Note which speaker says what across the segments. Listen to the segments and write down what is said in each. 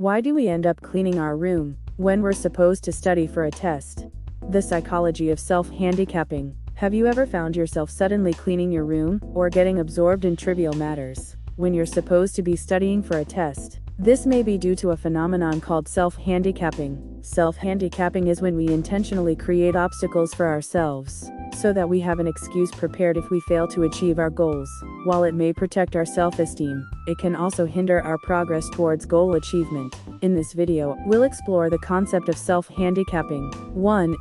Speaker 1: Why do we end up cleaning our room when we're supposed to study for a test? The psychology of self-handicapping. Have you ever found yourself suddenly cleaning your room or getting absorbed in trivial matters when you're supposed to be studying for a test? This may be due to a phenomenon called self-handicapping. Self-handicapping is when we intentionally create obstacles for ourselves so that we have an excuse prepared if we fail to achieve our goals. While it may protect our self-esteem, it can also hinder our progress towards goal achievement. In this video, we'll explore the concept of self-handicapping. 1.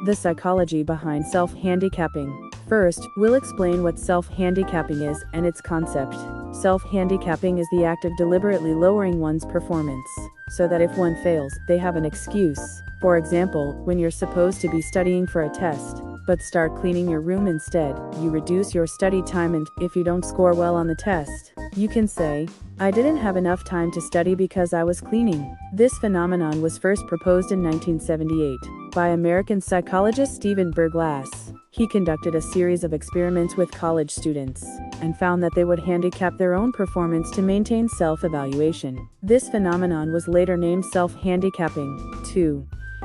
Speaker 1: The psychology behind self-handicapping. First, we'll explain what self-handicapping is and its concept. Self-handicapping is the act of deliberately lowering one's performance so that if one fails, they have an excuse. For example, when you're supposed to be studying for a test, but start cleaning your room instead, you reduce your study time, and if you don't score well on the test, you can say, "I didn't have enough time to study because I was cleaning." This phenomenon was first proposed in 1978 by American psychologist Stephen Berglass. He conducted a series of experiments with college students and found that they would handicap their own performance to maintain self-evaluation. This phenomenon was later named self-handicapping. 2.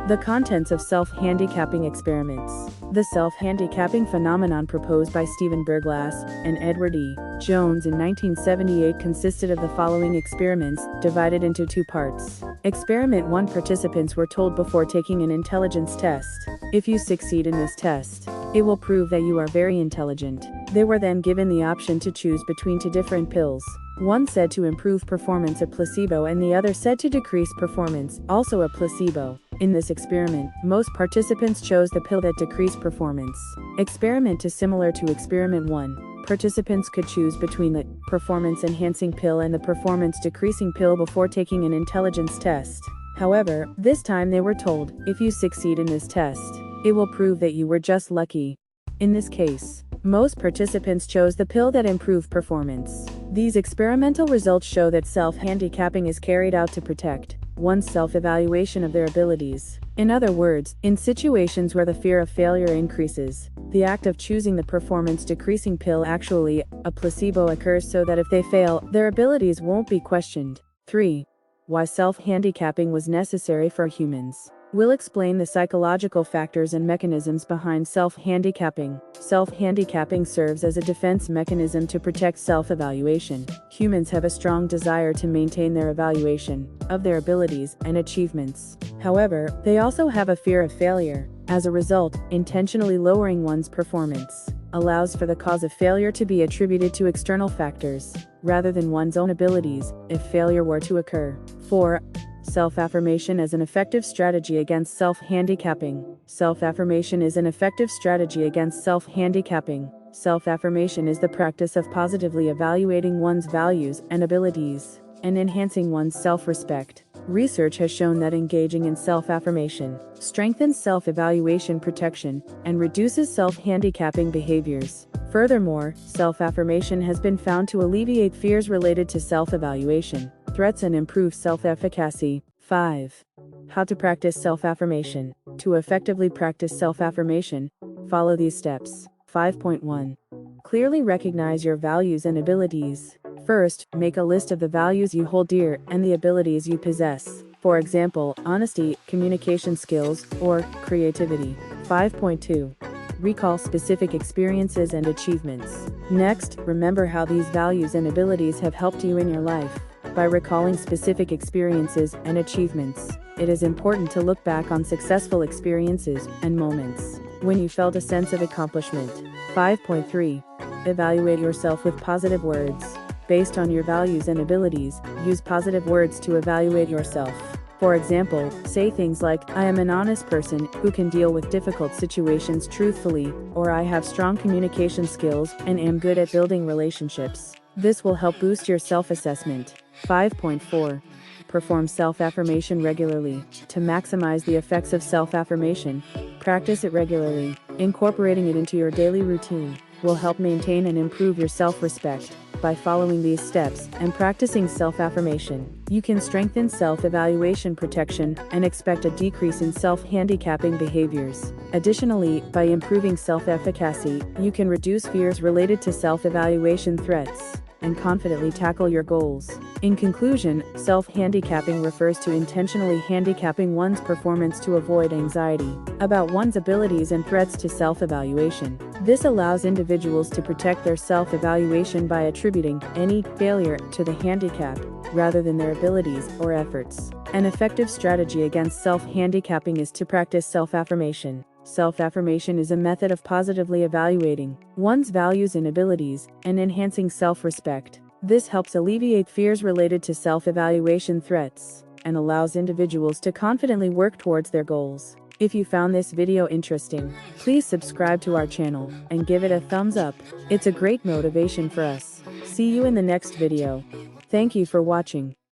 Speaker 1: The contents of self-handicapping experiments. The self-handicapping phenomenon proposed by Stephen Berglass and Edward E. Jones in 1978 consisted of the following experiments, divided into 2 parts. Experiment 1. Participants were told before taking an intelligence test, "If you succeed in this test, it will prove that you are very intelligent." They were then given the option to choose between 2 different pills. One said to improve performance, a placebo, and the other said to decrease performance, also a placebo. In this experiment, most participants chose the pill that decreased performance. Experiment 2. Similar to experiment 1, participants could choose between the performance-enhancing pill and the performance-decreasing pill before taking an intelligence test. However, this time they were told, "If you succeed in this test, it will prove that you were just lucky." In this case, most participants chose the pill that improved performance. These experimental results show that self-handicapping is carried out to protect one's self-evaluation of their abilities. In other words, in situations where the fear of failure increases, the act of choosing the performance-decreasing pill, actually a placebo, occurs so that if they fail, their abilities won't be questioned. 3. Why self-handicapping was necessary for humans. We'll explain the psychological factors and mechanisms behind self-handicapping. Self-handicapping serves as a defense mechanism to protect self-evaluation. Humans have a strong desire to maintain their evaluation of their abilities and achievements. However, they also have a fear of failure. As a result, intentionally lowering one's performance allows for the cause of failure to be attributed to external factors, rather than one's own abilities, if failure were to occur. 4. Self-affirmation as an effective strategy against self-handicapping. Self-affirmation is an effective strategy against self-handicapping. Self-affirmation is the practice of positively evaluating one's values and abilities and enhancing one's self-respect. Research has shown that engaging in self-affirmation strengthens self-evaluation protection and reduces self-handicapping behaviors. Furthermore, self-affirmation has been found to alleviate fears related to self-evaluation, threats, and improve self-efficacy. 5. How to practice self-affirmation. To effectively practice self-affirmation, follow these steps. 5.1. Clearly recognize your values and abilities. First, make a list of the values you hold dear and the abilities you possess. For example, honesty, communication skills, or creativity. 5.2. Recall specific experiences and achievements. Next, remember how these values and abilities have helped you in your life. By recalling specific experiences and achievements, it is important to look back on successful experiences and moments when you felt a sense of accomplishment. 5.3. Evaluate yourself with positive words. Based on your values and abilities, use positive words to evaluate yourself. For example, say things like, "I am an honest person who can deal with difficult situations truthfully," or "I have strong communication skills and am good at building relationships." This will help boost your self-assessment. 5.4. Perform self-affirmation regularly. To maximize the effects of self-affirmation, practice it regularly. Incorporating it into your daily routine will help maintain and improve your self-respect. By following these steps and practicing self-affirmation, you can strengthen self-evaluation protection and expect a decrease in self-handicapping behaviors. Additionally, by improving self-efficacy, you can reduce fears related to self-evaluation threats and confidently tackle your goals. In conclusion, self-handicapping refers to intentionally handicapping one's performance to avoid anxiety about one's abilities and threats to self-evaluation. This allows individuals to protect their self-evaluation by attributing any failure to the handicap, rather than their abilities or efforts. An effective strategy against self-handicapping is to practice self-affirmation. Self-affirmation is a method of positively evaluating one's values and abilities, and enhancing self-respect. This helps alleviate fears related to self-evaluation threats, and allows individuals to confidently work towards their goals. If you found this video interesting, please subscribe to our channel, and give it a thumbs up. It's a great motivation for us. See you in the next video. Thank you for watching.